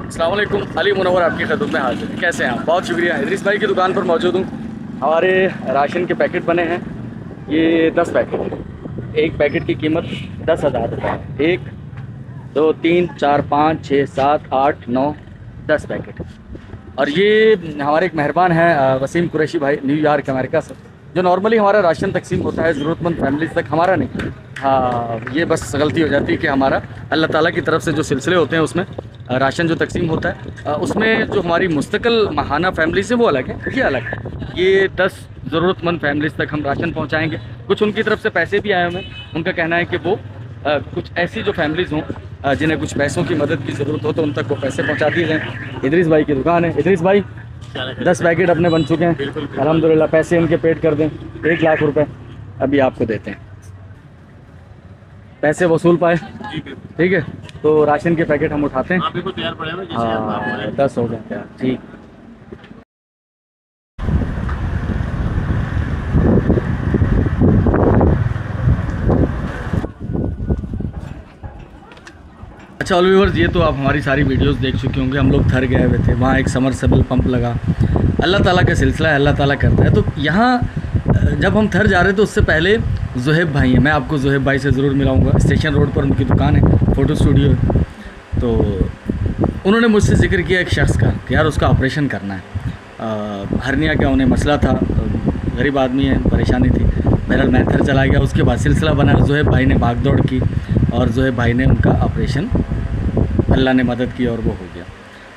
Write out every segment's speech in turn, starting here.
अस्सलाम वालेकुम, अली मुनव्वर आपकी खिदमत में हाजिर है। कैसे हैं आप? बहुत शुक्रिया। इदरीस भाई की दुकान पर मौजूद हूँ। हमारे राशन के पैकेट बने हैं, ये 10 पैकेट हैं। एक पैकेट की कीमत 10,000 रुपये। 1 2 3 4 5 6 7 8 9 10 पैकेट। और ये हमारे एक मेहरबान हैं वसीम कुरैशी भाई, न्यूयॉर्क अमेरिका से, जो नॉर्मली हमारा राशन तकसीम होता है ज़रूरतमंद फैमिलीज तक, हमारा नहीं। हाँ, ये बस गलती हो जाती है कि हमारा अल्लाह ताला की तरफ से जो सिलसिले होते हैं उसमें राशन जो तकसीम होता है उसमें जो हमारी मुस्तकिल माहाना फैमिली से वो अलग है, ये अलग है। ये 10 ज़रूरतमंद फैमिलीज तक हम राशन पहुँचाएँगे। कुछ उनकी तरफ से पैसे भी आए हुए हैं। उनका कहना है कि वो कुछ ऐसी जो फैमिलीज़ हों जिन्हें कुछ पैसों की मदद की ज़रूरत हो तो उन तक वो पैसे पहुँचा दिए जाएँ। इदरीस भाई की दुकान है। इदरीस भाई 10 पैकेट अपने बन चुके हैं अल्हम्दुलिल्लाह। पैसे इनके पेड कर दें, 1 लाख रुपए अभी आपको देते हैं। पैसे वसूल पाए, ठीक है? तो राशन के पैकेट हम उठाते हैं। हाँ, 10 हो गए क्या? ठीक। अच्छा ऑल व्यूअर्स, ये तो आप हमारी सारी वीडियोस देख चुके होंगे। हम लोग थर गए हुए थे, वहाँ एक समरसेबल पंप लगा। अल्लाह ताला का सिलसिला है, अल्लाह ताला करता है। तो यहाँ जब हम थर जा रहे थे उससे पहले ज़ुहैब भाई हैं, मैं आपको ज़ुहैब भाई से ज़रूर मिलाऊंगा। स्टेशन रोड पर उनकी दुकान है, फ़ोटो स्टूडियो है। तो उन्होंने मुझसे ज़िक्र किया एक शख्स का कि यार उसका ऑपरेशन करना है। हर्निया का उन्हें मसला था, गरीब आदमी है, परेशानी थी। बहरहाल मैं थर चला गया। उसके बाद सिलसिला बना, ज़ुहैब भाई ने भाग दौड़ की और ज़ुहैब भाई ने उनका ऑपरेशन, अल्लाह ने मदद की और वो हो गया।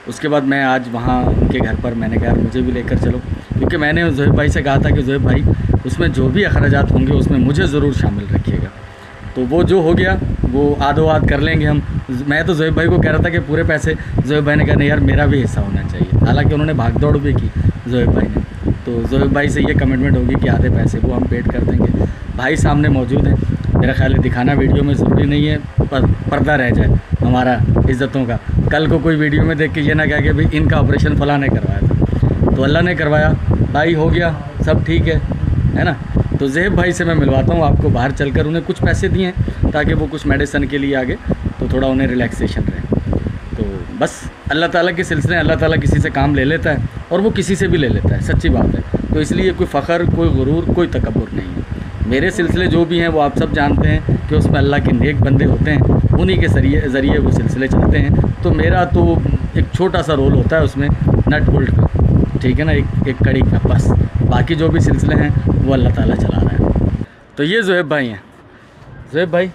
उसके बाद मैं आज वहाँ उनके घर पर, मैंने कहा मुझे भी लेकर चलो, क्योंकि मैंने ज़ुहैब भाई से कहा था कि ज़ुहैब भाई उसमें जो भी अखराजात होंगे उसमें मुझे ज़रूर शामिल रखिएगा। तो वो जो हो गया वो आधो आध कर लेंगे हम। मैं तो ज़ुहैब भाई को कह रहा था कि पूरे पैसे, ज़ुहैब भाई ने कहा नहीं यार मेरा भी हिस्सा होना चाहिए। हालांकि उन्होंने भाग दौड़ भी की ज़ुहैब भाई ने। तो ज़ुहैब भाई से ये कमिटमेंट होगी कि आधे पैसे वो हम पेड कर देंगे। भाई सामने मौजूद हैं, मेरा ख्याल है दिखाना वीडियो में ज़रूरी नहीं है, पर पर्दा रह जाए हमारा इज़्ज़तों का। कल को कोई वीडियो में देख के ये ना कहे कि भाई इनका ऑपरेशन फलां ने करवाया था। तो अल्लाह ने करवाया, भाई हो गया, सब ठीक है ना? तो ज़ुहैब भाई से मैं मिलवाता हूँ आपको बाहर चलकर। उन्हें कुछ पैसे दिए हैं ताकि वो कुछ मेडिसिन के लिए आगे तो थोड़ा उन्हें रिलैक्सेशन रहे। तो बस अल्लाह ताला के सिलसिले, अल्लाह ताला किसी से काम ले लेता है और वो किसी से भी ले लेता है, सच्ची बात है। तो इसलिए कोई फ़ख्र, कोई गुरूर, कोई तकब्बुर नहीं है। मेरे सिलसिले जो भी हैं वो आप सब जानते हैं कि उसमें अल्लाह के नेक बंदे होते हैं, उन्हीं के ज़रिए वो सिलसिले चलते हैं। तो मेरा तो एक छोटा सा रोल होता है उसमें, नट बोल्ट का, ठीक है ना, एक कड़ी का, बस। बाकी जो भी सिलसिले हैं वो अल्लाह ताला चला रहा है। तो ये ज़ुहैब भाई हैं। ज़ुहैब भाई,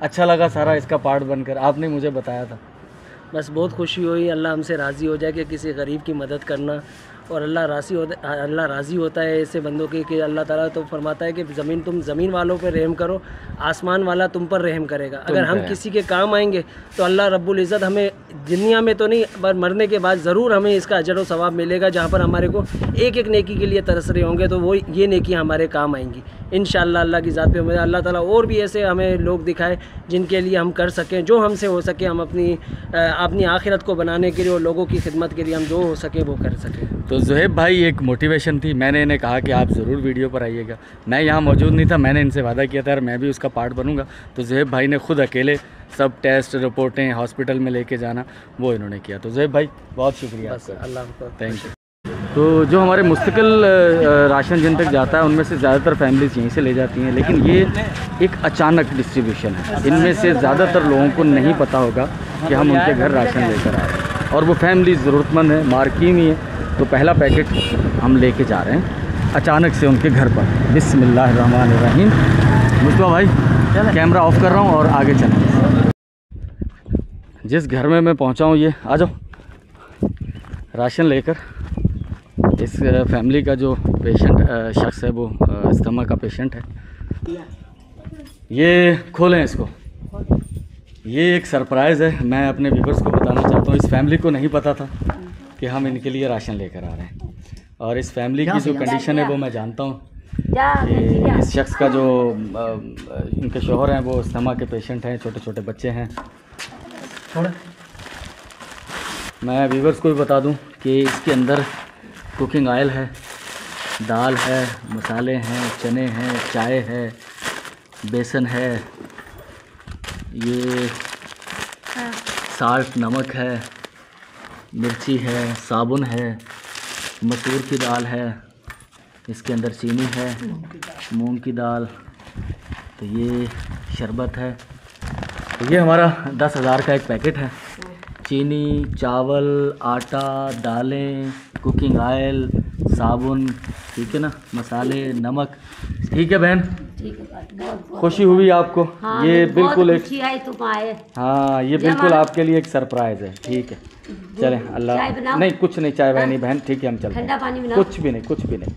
अच्छा लगा सारा इसका पार्ट बनकर, आपने मुझे बताया था। बस बहुत खुशी हुई, अल्लाह हमसे राज़ी हो जाए कि किसी गरीब की मदद करना। और अल्लाह राज़ी होता है ऐसे बंदों के कि अल्लाह ताला तो फरमाता है कि तुम ज़मीन वालों पर रहम करो, आसमान वाला तुम पर रहम करेगा। अगर हम किसी के काम आएंगे तो अल्लाह रब्बुल इज़्ज़त हमें दुनिया में तो नहीं पर मरने के बाद ज़रूर हमें इसका अजर व सवाब मिलेगा। जहाँ पर हमारे को एक एक नेकी के लिए तरस रहे होंगे तो वो ये नेकी हमारे काम आएंगी इंशाअल्लाह। अल्लाह की ज़ात पे अल्लाह ताला और भी ऐसे हमें लोग दिखाए जिनके लिए हम कर सकें, जो हमसे हो सके हम अपनी आखिरत को बनाने के लिए और लोगों की खिदमत के लिए हम जो हो सके वो कर सकें। तो ज़ुहैब भाई एक मोटिवेशन थी। मैंने इन्हें कहा कि आप ज़रूर वीडियो पर आइएगा। मैं यहाँ मौजूद नहीं था, मैंने इनसे वादा किया था यार मैं भी उसका पार्ट बनूंगा। तो ज़ुहैब भाई ने खुद अकेले सब टेस्ट रिपोर्टें हॉस्पिटल में लेके जाना वो इन्होंने किया। तो ज़ुहैब भाई बहुत शुक्रिया आपका, अल्लाह थैंक यू। तो जो हमारे मुस्तकिल राशन जिन तक जाता है उनमें से ज़्यादातर फैमिलीज़ यहीं से ले जाती हैं, लेकिन ये एक अचानक डिस्ट्रीब्यूशन है। इनमें से ज़्यादातर लोगों को नहीं पता होगा कि हम उनके घर राशन लेकर आ रहे हैं और वो फैमिली ज़रूरतमंद है, मार्किंग ही है। तो पहला पैकेट हम लेके जा रहे हैं अचानक से उनके घर पर। बिस्मिल्लाहिर्रहमानिर्रहीम। मुस्तफा भाई कैमरा ऑफ कर रहा हूँ और आगे चलेंगे। जिस घर में मैं पहुँचा हूँ, ये आ जाओ राशन लेकर। इस फैमिली का जो पेशेंट शख्स है वो अस्थमा का पेशेंट है। ये खोलें इसको, ये एक सरप्राइज़ है, मैं अपने व्यूअर्स को बताना चाहता हूँ। इस फैमिली को नहीं पता था कि हम इनके लिए राशन लेकर आ रहे हैं और इस फैमिली की जो कंडीशन है वो मैं जानता हूँ कि इस शख्स का जो इनके शौहर हैं वो अस्थमा के पेशेंट हैं, छोटे छोटे बच्चे हैं। मैं व्यूअर्स को भी बता दूं कि इसके अंदर कुकिंग ऑयल है, दाल है, मसाले हैं, चने हैं, चाय है, बेसन है, ये साल्ट नमक है, मिर्ची है, साबुन है, मसूर की दाल है, इसके अंदर चीनी है, मूंग की दाल, तो ये शरबत है। तो ये हमारा 10,000 का एक पैकेट है। चीनी, चावल, आटा, दालें, कुकिंग ऑयल, साबुन, ठीक है ना, मसाले, नमक, ठीक है बहन। ठीक है, खुशी हुई आपको? हाँ, ये बिल्कुल एक खुशी आई तुम आए। हाँ, ये बिल्कुल आपके लिए एक सरप्राइज़ है। ठीक है, चलें। अल्लाह चाय बनाओ? नहीं, कुछ नहीं, चाय वाय नहीं बहन, ठीक है, हम चलते ठंडा हैं। पानी बनाओ? कुछ भी नहीं, कुछ भी नहीं।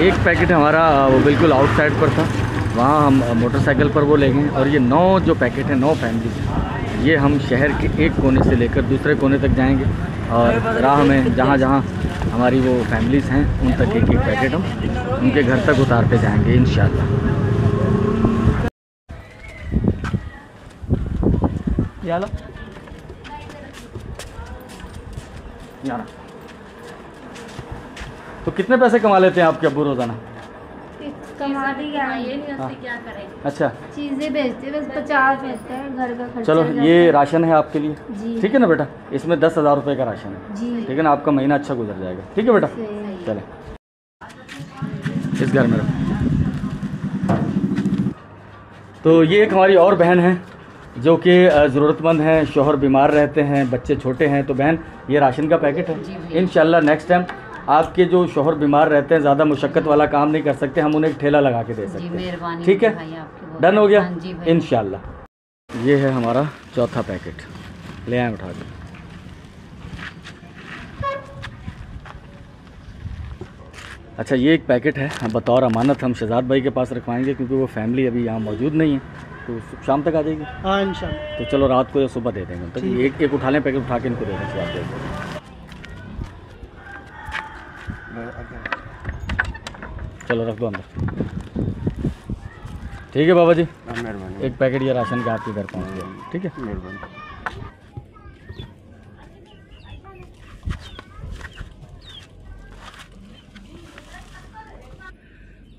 एक पैकेट हमारा वो बिल्कुल आउटसाइड पर था, वहाँ हम मोटरसाइकिल पर वो ले गए। और ये 9 जो पैकेट है, 9 फैमिली, ये हम शहर के एक कोने से लेकर दूसरे कोने तक जाएंगे और राह में जहाँ जहाँ हमारी वो फैमिलीज़ हैं उन तक एक एक पैकेट हम उनके घर तक उतारते जाएंगे इंशाल्लाह। यार यार, तो कितने पैसे कमा लेते हैं आपके अब्बू रोज़ाना? कमा दी क्या करें, अच्छा, चीजें बेचते बस 50 बेचते हैं, घर का खर्चा चलो हो जाता ये है। राशन है आपके लिए, जी। ठीक है ना बेटा? इसमें 10,000 रुपये का राशन है, जी ठीक है ना? आपका महीना अच्छा गुजर जाएगा, ठीक है बेटा? सही। चले इस घर में रखो। तो ये एक हमारी और बहन है जो कि ज़रूरतमंद हैं, शोहर बीमार रहते हैं, बच्चे छोटे हैं। तो बहन, ये राशन का पैकेट है। इंशाल्लाह नेक्स्ट टाइम आपके जो शोहर बीमार रहते हैं, ज़्यादा मुशक्क़त वाला काम नहीं कर सकते, हम उन्हें एक ठेला लगा के दे सकते हैं, ठीक है? डन हो गया इंशाल्लाह। ये है हमारा चौथा पैकेट, ले आए उठा के। अच्छा, ये एक पैकेट है, बतौर अमानत हम शहजाद भाई के पास रखवाएंगे क्योंकि वो फैमिली अभी यहाँ मौजूद नहीं है, तो शाम तक आ जाएगी। हाँ इंशाल्लाह। तो चलो रात को या सुबह दे देंगे। तो एक एक उठा लें, पैकेट उठा के इनको दे दें शहजाद भाई को। चलो रख दो अंदर, ठीक है बाबा जी? मेहरबानी। एक पैकेट ये राशन का आपके घर पहुँच गया, ठीक है? मेहरबानी।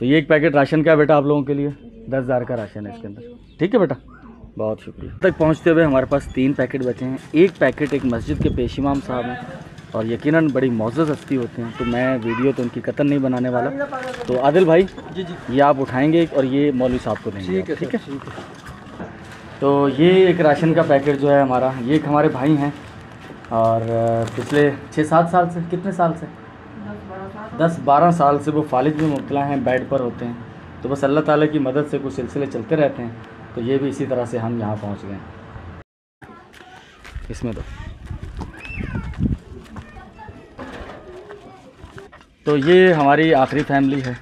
तो ये एक पैकेट राशन का है बेटा आप लोगों के लिए, 10,000 का राशन है इसके अंदर, ठीक है बेटा? बहुत शुक्रिया। तक पहुंचते हुए हमारे पास 3 पैकेट बचे हैं। एक पैकेट एक मस्जिद के पेश इमाम साहब हैं और यकीनन बड़ी मौजूद हस्ती होते हैं, तो मैं वीडियो तो उनकी कतन नहीं बनाने वाला। तो आदिल भाई जी जी, ये आप उठाएंगे और ये मौलवी साहब को देंगे, ठीक है ठीक है? ठीक है। तो ये एक राशन का पैकेट जो है हमारा, ये एक हमारे भाई हैं और पिछले 6-7 साल से, कितने साल से, 10-12 साल से वो फालिज में मुब्तला हैं, बेड पर होते हैं। तो बस अल्लाह ताला की मदद से कुछ सिलसिले चलते रहते हैं, तो ये भी इसी तरह से हम यहाँ पहुँच गए। इसमें तो ये हमारी आखिरी फैमिली है।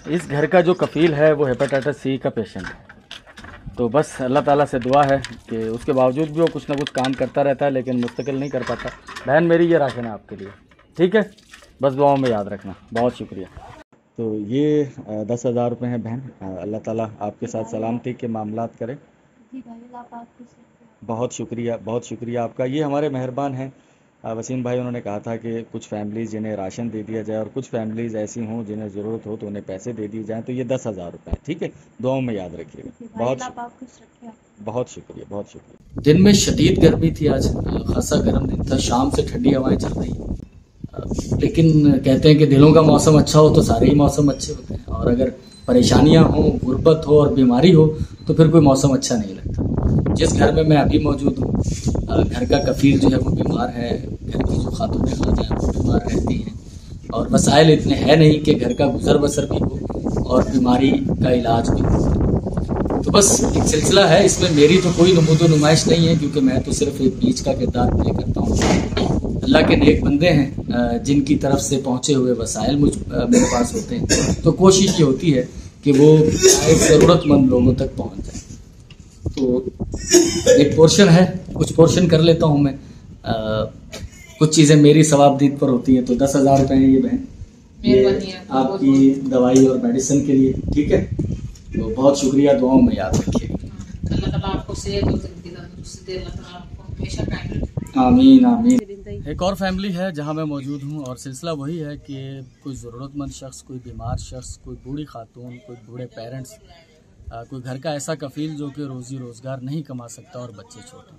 इस घर का जो कफ़ील है वो हेपेटाइटिस सी का पेशेंट है। तो बस अल्लाह ताला से दुआ है कि उसके बावजूद भी वो कुछ ना कुछ काम करता रहता है, लेकिन मुस्तकिल नहीं कर पाता। बहन मेरी, ये राशन है आपके लिए, ठीक है? बस दुआओं में याद रखना। बहुत शुक्रिया। तो ये 10,000 रुपये हैं बहन, अल्लाह ताला आपके साथ सलामती के मामलात करे। बहुत शुक्रिया, बहुत शुक्रिया आपका। ये हमारे मेहरबान हैं वसीम भाई, उन्होंने कहा था कि कुछ फैमिलीज़ जिन्हें राशन दे दिया जाए और कुछ फैमिलीज़ ऐसी हों जिन्हें ज़रूरत हो तो उन्हें पैसे दे दिए जाएँ। तो ये 10,000 रुपये, ठीक है? दुआओं में याद रखिएगा। बहुत शुक्रिया, बहुत शुक्रिया। दिन में शदीद गर्मी थी, आज खासा गर्म दिन था, शाम से ठंडी हवाएं चल रही हैं, लेकिन कहते हैं कि दिलों का मौसम अच्छा हो तो सारे ही मौसम अच्छे होते हैं, और अगर परेशानियां हो, गुर्बत हो और बीमारी हो तो फिर कोई मौसम अच्छा नहीं लगता। जिस घर में मैं अभी मौजूद हूँ, घर का कफील जो है वो बीमार है, घर की जो खातून खाजा हैं वो बीमार रहती हैं, और वसाइल इतने हैं नहीं कि घर का गुजर बसर भी हो और बीमारी का इलाज भी हो। तो बस एक सिलसिला है, इसमें मेरी तो कोई नमूदो नुमाइश नहीं है क्योंकि मैं तो सिर्फ एक बीच का किरदार प्ले करता हूँ। अल्लाह के नेक बंदे हैं जिनकी तरफ से पहुँचे हुए वसाइल मेरे पास होते हैं, तो कोशिश ये होती है कि वो ज़रूरतमंद लोगों तक पहुँच जाए। तो एक पोर्शन है, कुछ पोर्शन कर लेता हूँ मैं। कुछ चीज़ें मेरी सवाबदीद पर होती हैं। तो 10,000 रुपये हैं ये बहन, ये आपकी दवाई और मेडिसिन के लिए, ठीक है? तो बहुत शुक्रिया, दुआओं में याद रखिएगा। अल्लाह ताला आपको सेहत और ज़िंदगी तंदुरुस्ती दे, अल्लाह ताला आपको हमेशा कायम रखे। आमीन आमीन। एक और फैमिली है जहाँ मैं मौजूद हूँ और सिलसिला वही है कि कोई ज़रूरतमंद शख्स, कोई बीमार शख्स, कोई बूढ़ी खातून, कोई बूढ़े पेरेंट्स, कोई घर का ऐसा कफील जो कि रोज़ी रोज़गार नहीं कमा सकता और बच्चे छोटे,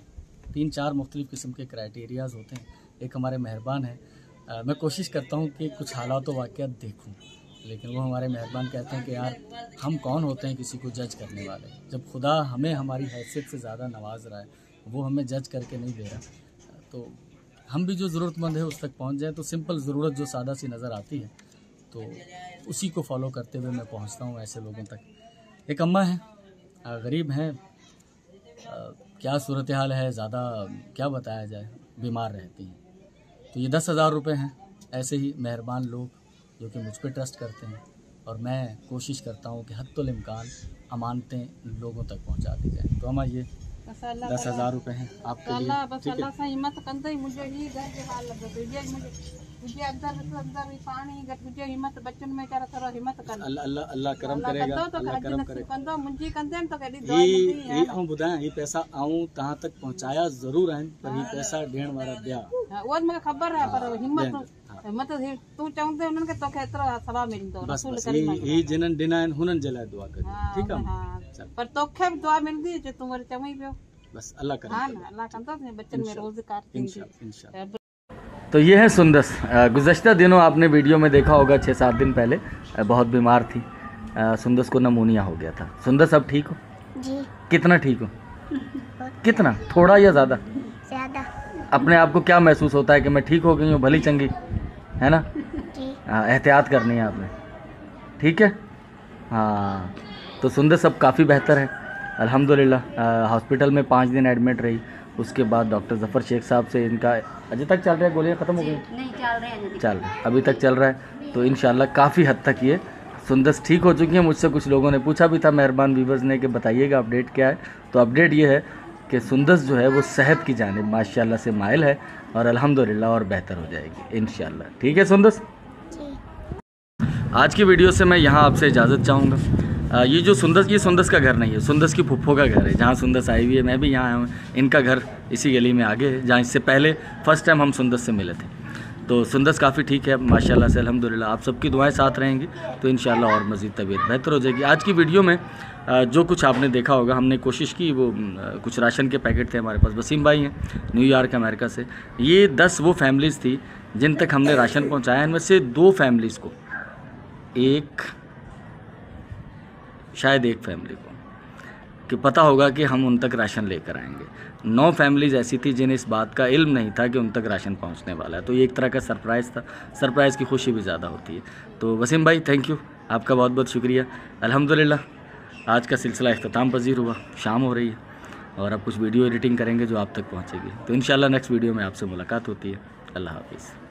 3-4 मुख्तलिफ़ किस्म के क्राइटेरियाज़ होते हैं। एक हमारे मेहरबान है, मैं कोशिश करता हूँ कि कुछ हालात व वाक़यात देखूँ, लेकिन वो हमारे मेहरबान कहते हैं कि यार हम कौन होते हैं किसी को जज करने वाले। जब खुदा हमें हमारी हैसियत से ज़्यादा नवाज रहा है, वो हमें जज करके नहीं दे रहा, तो हम भी जो ज़रूरतमंद है उस तक पहुँच जाए। तो सिंपल ज़रूरत जो सादा सी नज़र आती है तो उसी को फॉलो करते हुए मैं पहुँचता हूँ ऐसे लोगों तक। एक अम्मा है, गरीब हैं, क्या सूरत हाल है, ज़्यादा क्या बताया जाए, बीमार रहती हैं। तो ये 10,000 रुपये हैं। ऐसे ही मेहरबान लोग जो कि मुझ पर ट्रस्ट करते हैं, और मैं कोशिश करता हूँ कि हद्दुल इम्कान अमानतें लोगों तक पहुँचा दी जाए। तो अम्मा ये 10,000 रुपये हैं आपके लिए, ठीक है। हिम्मत कंदई मुझे ही घर के हाल लगे मुझे अंदर पानी मुझे हिम्मत बच्चन में कर थोड़ा हिम्मत कर अल्लाह करम करेगा, अल्लाह करम करेगा। कंदो मुंजी कंदे तो कदी ही आऊं बुधाया ही पैसा आऊं तहां तक पहुंचाया जरूर है, पर ही पैसा ॾियण वारा ॿिया वो मुझे खबर है, पर हिम्मत तू चाहंदे उन्हनि खे तोखे एतिरो सवा मिलंदो रसूल करीम ही जिन्हनि ॾिना आहिनि हुननि जे लाइ दुआ करियो, ठीकु आहे। पर तोखे बि दुआ मिलंदी जो तूं वरी चवई पियो, बस अल्लाह करे। हाँ ना अल्लाह कंदो बच्चन में रोजगार इंशाअल्लाह। तो ये है सुंदस। गुज़श्ता दिनों आपने वीडियो में देखा होगा 6-7 दिन पहले बहुत बीमार थी। सुंदस को नमूनिया हो गया था। सुंदस अब ठीक हो? जी। कितना ठीक हो? कितना, थोड़ा या ज़्यादा? ज़्यादा। अपने आप को क्या महसूस होता है कि मैं ठीक हो गई हूँ, भली चंगी, है ना? जी। एहतियात करनी है आपने, ठीक है। हाँ, तो सुंदस अब काफ़ी बेहतर है अल्हम्दुलिल्लाह। हॉस्पिटल में 5 दिन एडमिट रही, उसके बाद डॉक्टर ज़फ़र शेख साहब से इनका अभी तक चल रहा है, गोलियां ख़त्म हो गई? नहीं चल रहे हैं, चल रहे, अभी तक चल रहा है। तो इंशाल्लाह काफ़ी हद तक ये सुंदस ठीक हो चुकी है। मुझसे कुछ लोगों ने पूछा भी था, मेहरबान व्यूवर्स ने, कि बताइएगा अपडेट क्या है। तो अपडेट ये है कि सुंदस जो है वो सेहत की जानिब माशाल्लाह से माइल है, और अल्हम्दुलिल्लाह और बेहतर हो जाएगी इंशाल्लाह। ठीक है सुंदस, आज की वीडियो से मैं यहाँ आपसे इजाज़त चाहूँगा। ये जो सुंदस, ये सुंदस का घर नहीं है, सुंदस की फुफ्फो का घर है, जहाँ सुंदस आई हुई है। मैं भी यहाँ आया हूँ, इनका घर इसी गली में आगे है, जहाँ इससे पहले फ़र्स्ट टाइम हम सुंदस से मिले थे। तो सुंदस काफ़ी ठीक है माशाल्लाह से अल्हम्दुलिल्लाह। आप सबकी दुआएं साथ रहेंगी तो इंशाल्लाह और मज़ीद तबीयत बेहतर हो जाएगी। आज की वीडियो में जो कुछ आपने देखा होगा, हमने कोशिश की, वो कुछ राशन के पैकेट थे हमारे पास। वसीम भाई हैं न्यूयॉर्क अमेरिका से। ये 10 वो फैमिलीज़ थी जिन तक हमने राशन पहुँचाया। इनमें से 2 फैमिलीज़ को, शायद एक फैमिली को कि पता होगा कि हम उन तक राशन लेकर आएंगे। 9 फैमिलीज़ ऐसी थी जिन्हें इस बात का इल्म नहीं था कि उन तक राशन पहुंचने वाला है। तो ये एक तरह का सरप्राइज़ था। सरप्राइज़ की खुशी भी ज़्यादा होती है। तो वसीम भाई थैंक यू, आपका बहुत बहुत शुक्रिया। अल्हम्दुलिल्लाह आज का सिलसिला इख्तिताम पजीर हुआ, शाम हो रही है और अब कुछ वीडियो एडिटिंग करेंगे जो आप तक पहुँचेगी। तो इंशाल्लाह नेक्स्ट वीडियो में आपसे मुलाकात होती है। अल्लाह हाफिज़।